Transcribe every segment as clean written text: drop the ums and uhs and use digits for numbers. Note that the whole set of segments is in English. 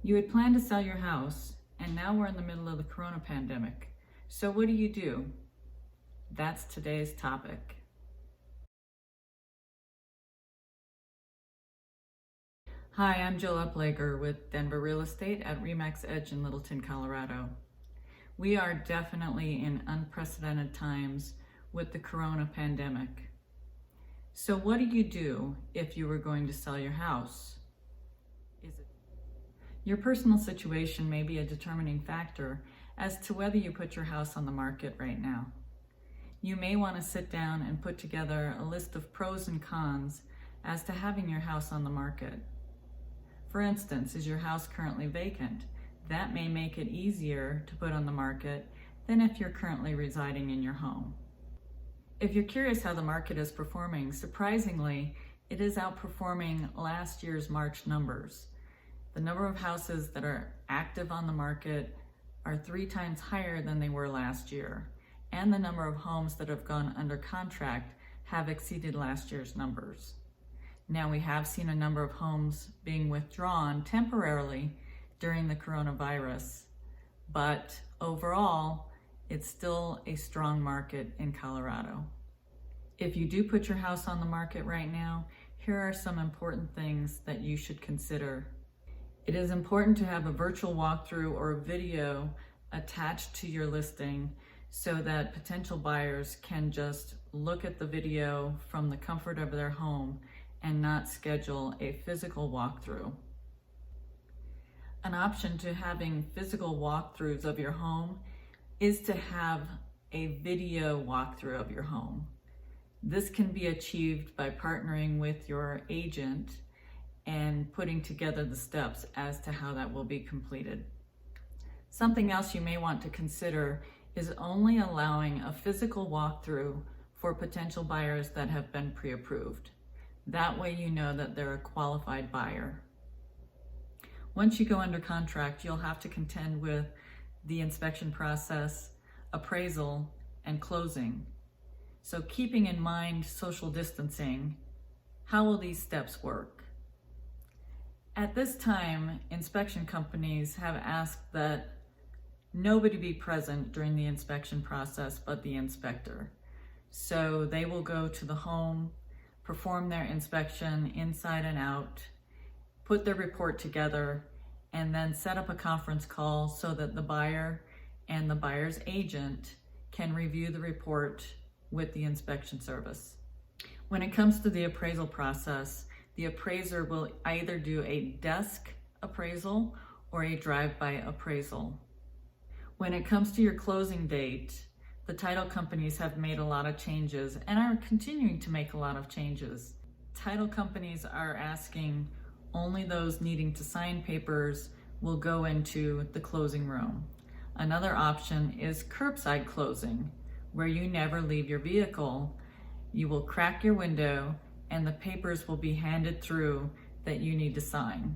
You had planned to sell your house, and now we're in the middle of the corona pandemic. So what do? That's today's topic. Hi, I'm Jill Upleger with Denver Real Estate at RE/MAX Edge in Littleton, Colorado. We are definitely in unprecedented times with the corona pandemic. So what do you do if you were going to sell your house? Your personal situation may be a determining factor as to whether you put your house on the market right now. You may want to sit down and put together a list of pros and cons as to having your house on the market. For instance, is your house currently vacant? That may make it easier to put on the market than if you're currently residing in your home. If you're curious how the market is performing, surprisingly, it is outperforming last year's March numbers. The number of houses that are active on the market are 3 times higher than they were last year, and the number of homes that have gone under contract have exceeded last year's numbers. Now, we have seen a number of homes being withdrawn temporarily during the coronavirus, but overall, it's still a strong market in Colorado. If you do put your house on the market right now, here are some important things that you should consider. It is important to have a virtual walkthrough or a video attached to your listing so that potential buyers can just look at the video from the comfort of their home and not schedule a physical walkthrough. An option to having physical walkthroughs of your home is to have a video walkthrough of your home. This can be achieved by partnering with your agent and putting together the steps as to how that will be completed. Something else you may want to consider is only allowing a physical walkthrough for potential buyers that have been pre-approved. That way you know that they're a qualified buyer. Once you go under contract, you'll have to contend with the inspection process, appraisal, and closing. So keeping in mind social distancing, how will these steps work? At this time, inspection companies have asked that nobody be present during the inspection process but the inspector. So they will go to the home, perform their inspection inside and out, put their report together, and then set up a conference call so that the buyer and the buyer's agent can review the report with the inspection service. When it comes to the appraisal process, the appraiser will either do a desk appraisal or a drive-by appraisal. When it comes to your closing date, the title companies have made a lot of changes and are continuing to make a lot of changes. Title companies are asking only those needing to sign papers will go into the closing room. Another option is curbside closing, where you never leave your vehicle. You will crack your window and the papers will be handed through that you need to sign.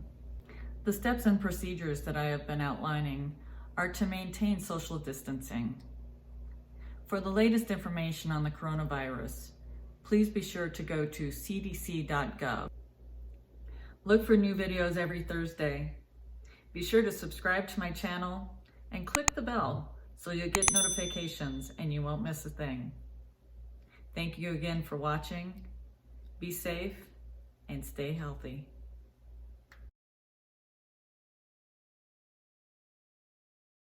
The steps and procedures that I have been outlining are to maintain social distancing. For the latest information on the coronavirus, please be sure to go to CDC.GOV. Look for new videos every Thursday. Be sure to subscribe to my channel and click the bell so you'll get notifications and you won't miss a thing. Thank you again for watching. Be safe and stay healthy.